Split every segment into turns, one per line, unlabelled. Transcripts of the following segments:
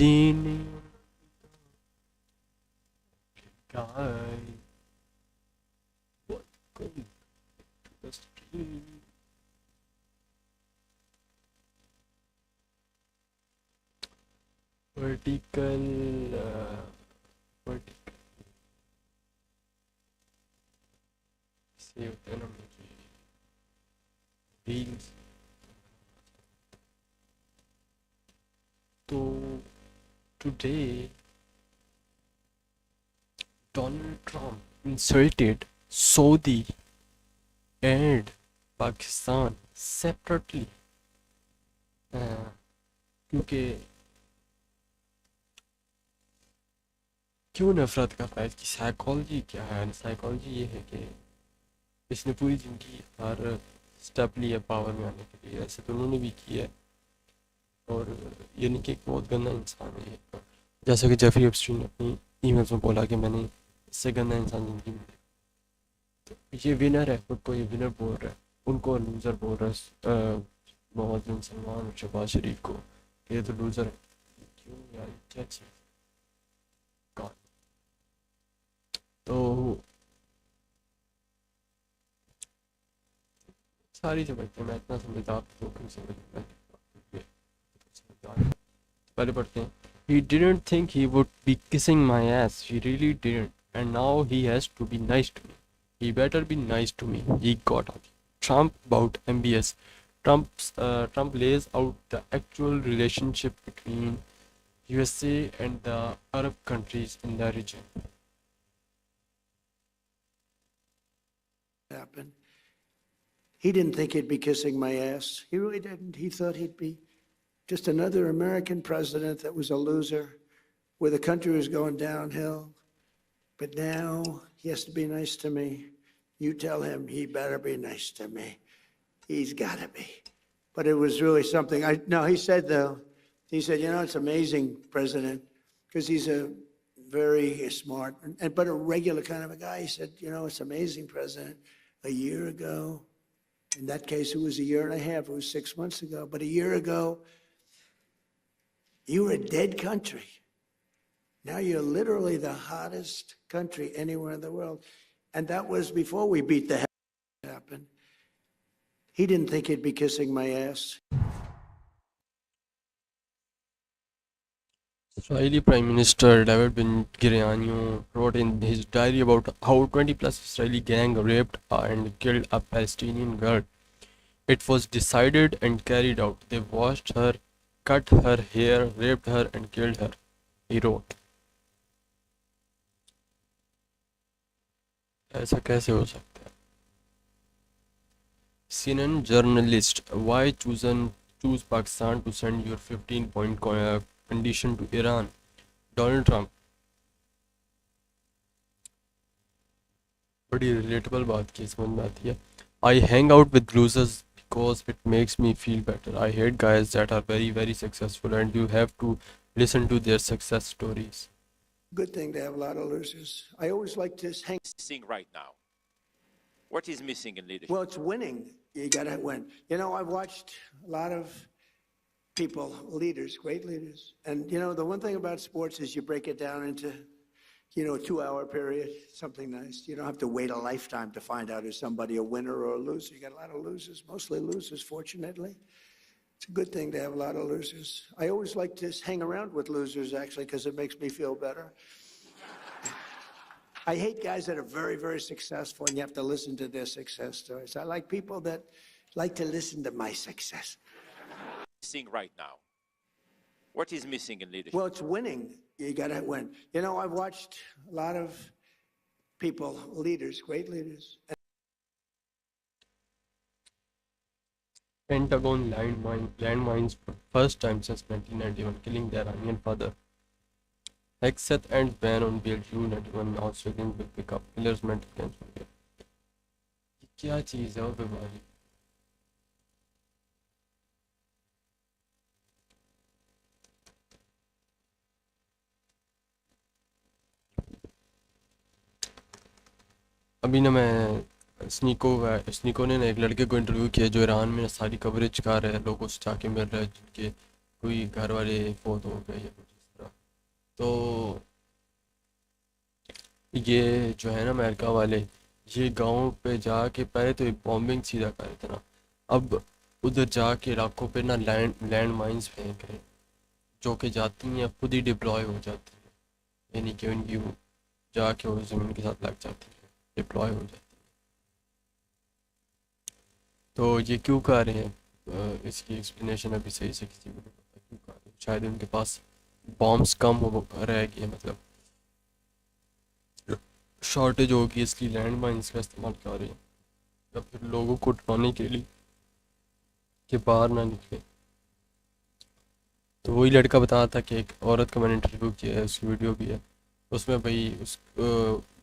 जीने guy what going to the stream vertical vertical से होता है ना रील्स तो today Donald Trump insulted Saudi and Pakistan separately क्योंकि क्यों नफरत कर रहा है इसकी साइकोलॉजी क्या है साइकोलॉजी ये है कि इसने पूरी ज़िंदगी हर स्टेप लिया पावर में आने के लिए ऐसे तो उन्होंने भी किया है और यानी कि एक बहुत गंदा इंसान है ये जैसा कि जेफरी एप्स्टीन ने अपनी ईमेल्स में बोला कि मैंने इससे गंदा इंसान ज़िंदगी में तो ये विनर है खुद को ये विनर बोल रहा है उनको लूज़र बोल रहा है मोहम्मद बिन सलमान और शहबाज शरीफ को ये तो लूज़र है क्यों यार क्या चीज़ गॉड तो सारी समझते हैं मैं इतना समझदार तो क्यों समझ पहले पढ़ते हैं He didn't think he would be kissing my ass. He really didn't. And now he has to be nice to me. He better be nice to me. He got out. Trump about MBS. Trump lays out the actual relationship between USA and the Arab countries in the region.
Happened. He didn't think he'd be kissing my ass. He really didn't. He thought he'd be just another American president that was a loser, where the country was going downhill. But now he has to be nice to me. You tell him he better be nice to me. He's got to be. But it was really something. No, he said, though, he said, you know, it's amazing, President, because he's a very smart, but a regular kind of a guy. He said, you know, it's amazing, President. A year ago, in that case, it was a year and a half. It was 6 months ago. But a year ago, you were a dead country. Now you're literally the hottest country anywhere in the world. And that was before we beat the hell happened. He didn't think he'd be kissing my ass.
Israeli Prime Minister David Ben-Gurion wrote in his diary about how 20-plus Israeli gang raped and killed a Palestinian girl. It was decided and carried out. They washed her, cut her hair, raped her and killed her, he wrote. ऐसा कैसे हो सकता है? CNN journalist, why choose Pakistan to send your 15-point condition to Iran? Donald Trump. बड़ी relatable बात की समझ में आती है. I hang out with losers because it makes me feel better. I hate guys that are very, very successful and you have to listen to their success stories.
Good thing to have a lot of losers. I always like to hang.
Missing right now? What is missing in leadership?
Well, it's winning. You got to win. You know, I've watched a lot of people, leaders, great leaders. And, you know, the one thing about sports is you break it down into, you know, a 2-hour period, something nice. You don't have to wait a lifetime to find out is somebody a winner or a loser. You got a lot of losers, mostly losers, fortunately. It's a good thing to have a lot of losers. I always like to hang around with losers, actually, because it makes me feel better. I hate guys that are very, very successful and you have to listen to their success stories. I like people that like to listen to my success.
Missing right now? What is missing in leadership?
Well, it's winning. You got to win. You know, I've watched a lot of people, leaders, great leaders.
Pentagon landmines for first time since 1991, killing their Iranian father. Hexeth ends ban on BLU 91 now struggling with pickup. Killers mental cancer. क्या चीज़ है वो बीमारी? अभी ना मैं स्नीको ने ना एक लड़के को इंटरव्यू किया जो ईरान में सारी कवरेज कर रहा है, लोगों से जाके मिल रहा है जिनके कोई घर वाले फोत हो गए या कुछ इस तो ये जो है ना अमेरिका वाले, ये गांव पे जाके पहले तो बॉम्बिंग सीधा कर रहे थे ना, अब उधर जाके इलाकों पे ना लैंड माइंस फेंक रहे हैं, जो कि जाती हैं खुद ही डिप्लॉय हो जाती है, यानी कि उनकी वो जाके उस ज़मीन के साथ लग जाती है, डिप्लॉय हो जाती है। तो ये क्यों कर रहे हैं, इसकी एक्सप्लेनेशन अभी सही से किसी को नहीं पता क्यों कर रहे हैं। शायद उनके पास बॉम्ब्स कम हो रह गए, मतलब शॉर्टेज होगी, इसलिए लैंड माइंस का इस्तेमाल कर रहे हैं, या फिर लोगों को उठवाने के लिए कि बाहर ना निकले। तो वही लड़का बता रहा था कि एक औरत का मैंने इंटरव्यू किया है, उसकी वीडियो भी है उसमें भाई,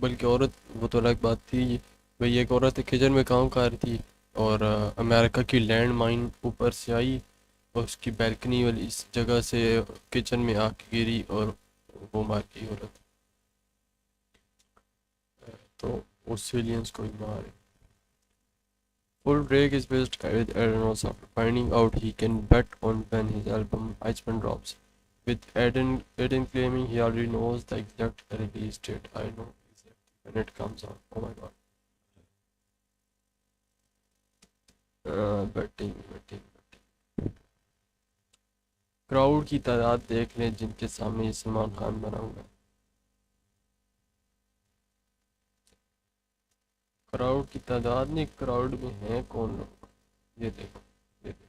बल्कि औरत वो तो अलग बात थी भाई, एक औरत किचन में काम कर रही थी और अमेरिका की लैंड माइन ऊपर से आई और उसकी बैल्कनी वाली इस जगह से किचन में आके गिरी और वो मार गई औरत। तो उस सिविलियंस को ही मारे। Full Drake is best with Aaron after finding out he can bet on when his album Iceman drops. With Eden claiming he already knows the exact release date. I know exactly when it comes out. Oh my god. Betting. Crowd की तादाद देख लें जिनके सामने ये सलमान खान बना हुआ है। क्राउड की तादाद नहीं, क्राउड में हैं कौन लोग, ये देखो ये देखो।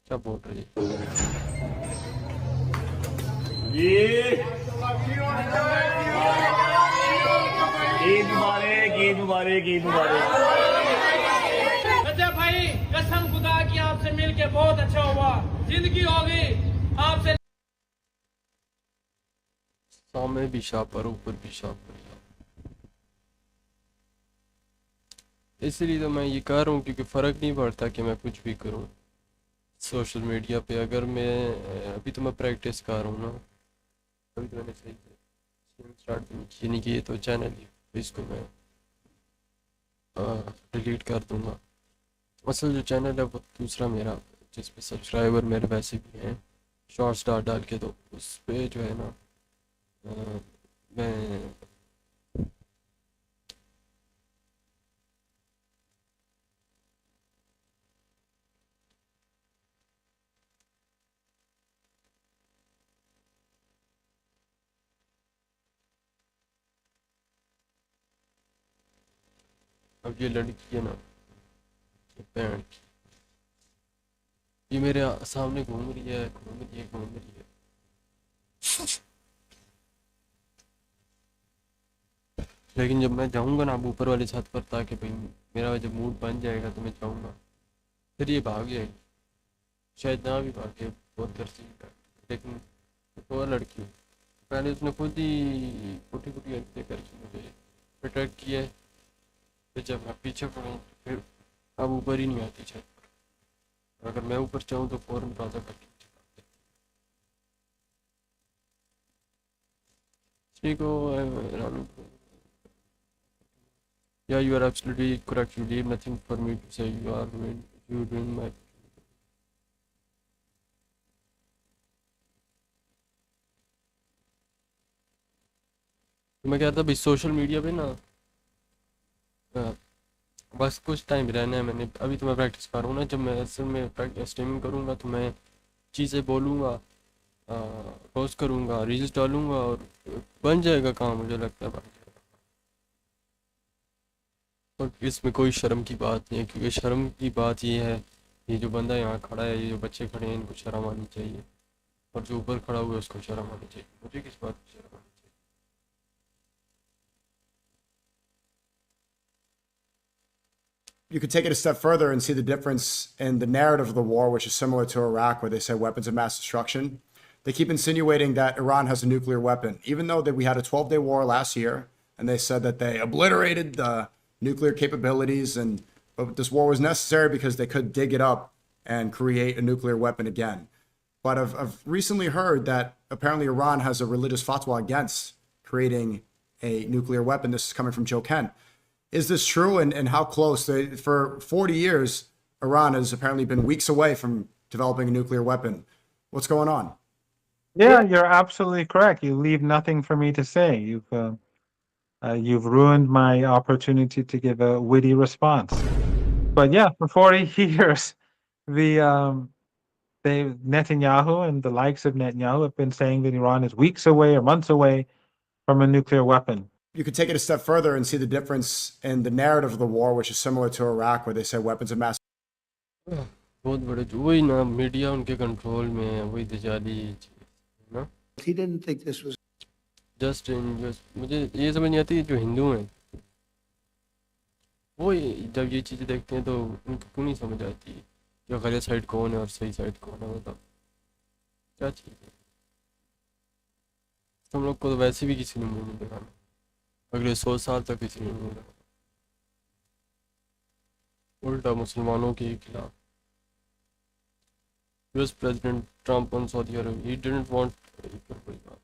क्या बोल रही है
ये ईद मुबारक
रजब भाई, कसम खुदा की आपसे मिलके बहुत अच्छा हुआ, जिंदगी हो गई आपसे।
सामने भी शापर, ऊपर भी शापर। इसलिए तो मैं ये कर रहा हूँ क्योंकि फ़र्क नहीं पड़ता कि मैं कुछ भी करूँ सोशल मीडिया पे। अगर मैं अभी तो मैं प्रैक्टिस कर रहा हूँ ना, अभी तो मैंने सही से स्टार्ट नहीं की, तो चैनल ही इसको मैं डिलीट कर दूँगा। असल जो चैनल है वो दूसरा मेरा, जिस पे सब्सक्राइबर मेरे वैसे भी हैं, शॉर्ट्स डाल के, तो उस पे जो है ना मैं अब ये लड़की है ना, ये पैंट की, ये मेरे सामने घूम रही है। लेकिन जब मैं जाऊंगा ना अब ऊपर वाले छत पर, ताकि भाई मेरा जब मूड बन जाएगा तो मैं जाऊंगा, फिर ये भाग जाएगी। शायद ना भी भागे, बहुत तरसी है, लेकिन वो लड़की पहले उसने खुद ही कुटी हरकतें करके मुझे अटैक किया है। फिर जब मैं पीछे पड़ा तो फिर अब ऊपर ही नहीं आती छत पर। अगर मैं ऊपर चाहूँ तो फ़ौरन ताज़ा करके नीचे भाग जाती। ठीक हो Yeah, you are absolutely correct. You leave nothing for me to say. You doing my. तो मैं कहता भाई सोशल मीडिया पे ना बस कुछ टाइम रहना है। मैंने अभी तो मैं प्रैक्टिस कर रहा हूँ ना, जब मैं असल में प्रैक्टिस स्ट्रीमिंग करूँगा तो मैं चीज़ें बोलूँगा, पोस्ट करूँगा, रील्स डालूँगा और बन जाएगा काम, मुझे लगता है बन जाएगा। और इसमें कोई शर्म की बात नहीं है, क्योंकि शर्म की बात ये है, ये जो बंदा यहाँ खड़ा है, ये जो बच्चे खड़े हैं, इनको शर्म आनी चाहिए, और जो ऊपर खड़ा हुआ है उसको शर्म आनी चाहिए। मुझे किस बात की शर्म आनी चाहिए?
You could take it a step further and see the difference in the narrative of the war, which is similar to Iraq, where they say weapons of mass destruction. They keep insinuating that Iran has a nuclear weapon, even though that we had a 12-day war last year, and they said that they obliterated the nuclear capabilities, but this war was necessary because they could dig it up and create a nuclear weapon again. But I've recently heard that apparently Iran has a religious fatwa against creating a nuclear weapon. This is coming from Joe Kent. Is this true, and how close? For 40 years, Iran has apparently been weeks away from developing a nuclear weapon. What's going on?
Yeah, you're absolutely correct. You leave nothing for me to say. You've ruined my opportunity to give a witty response. But yeah, for 40 years, Netanyahu and the likes of Netanyahu have been saying that Iran is weeks away or months away from a nuclear weapon.
You could take it a step further and see the difference in the narrative of the war, which is similar to Iraq, where they said weapons of mass
बहुत बड़े वही ना media उनके control में है वही दजाली चीज़ ना
He didn't think this was
just मुझे ये समझ नहीं आती जो हिंदू हैं वो जब ये चीज़ें देखते हैं तो उनको क्यों नहीं समझ आती कि गलत साइड कौन है और सही साइड कौन है मतलब क्या चीज़ है हम लोग को तो वैसे भी किसी ने मुंह नहीं दिखाना अगले 100 साल तक किसी ने मुंह दिखाना उल्टा मुसलमानों के खिलाफ US President Trump on Saudi Arabia, he didn't want equal Pakistan.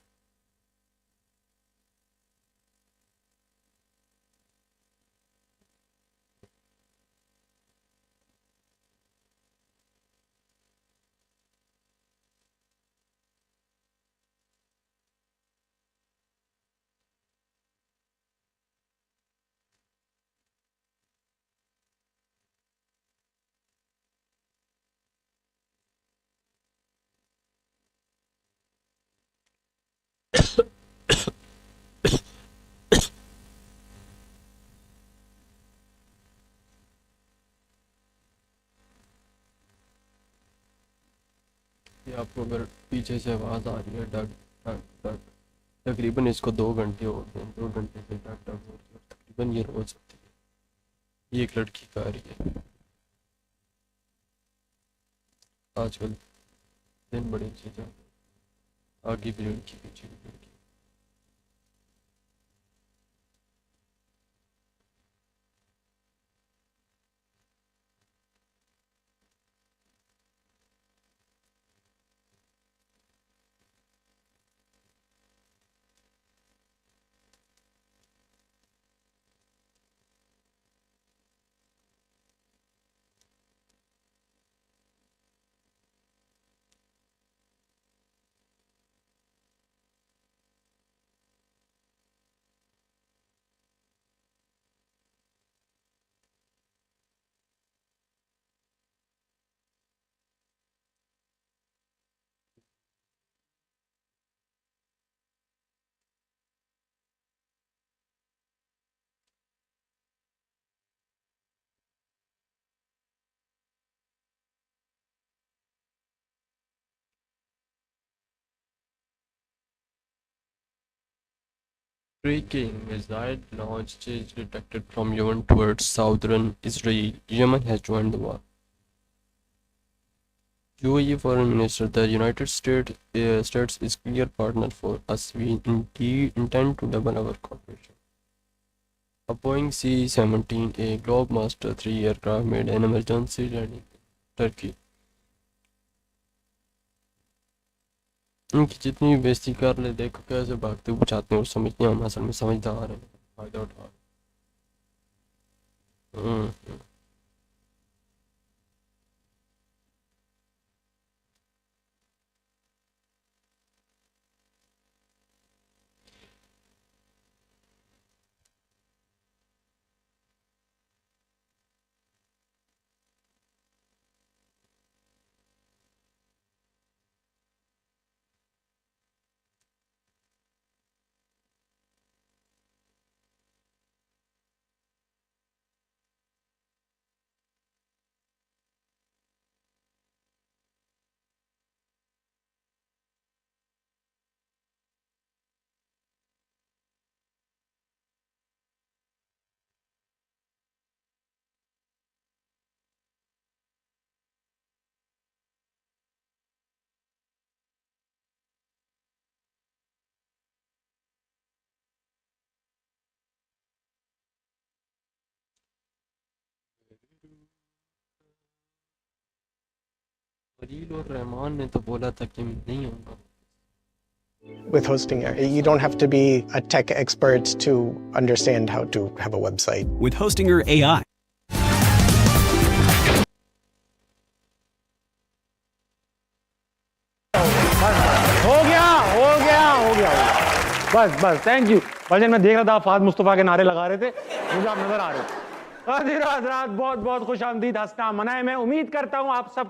ये आपको अगर पीछे से आवाज़ आ रही है डग डग डग तकरीबन इसको 2 घंटे हो गए 2 घंटे से डग डग हो रही है तकरीबन ये रोज़ होती है ये एक लड़की का आ रही है आजकल दिन बड़ी चीज़ें आगे भी लड़की पीछे भी लड़की Breaking missile launch is detected from Yemen towards southern Israel. Yemen has joined the war. UAE Foreign Minister, the United States is clear partner for us. We indeed intend to double our cooperation. A Boeing C-17A Globemaster 3 aircraft made an emergency landing in Turkey. उनकी जितनी भी बेइज्जती कर ले देखो कैसे भागते बचाते हैं और समझते हैं हम असल में समझदार हैं फायदा उठा खलील और रहमान ने तो बोला था कि नहीं होगा
With Hostinger, you don't have to be a tech expert to understand how to have a website.
With Hostinger AI, हो गया हो गया हो गया हो गया। बस थैंक यू भाईजान। मैं देख रहा था फाद मुस्तफा के नारे लगा रहे थे, मुझे आप नजर आ रहे थे। हजरात बहुत बहुत खुश आमदीद, हंसना मनाए। मैं उम्मीद करता हूँ आप सब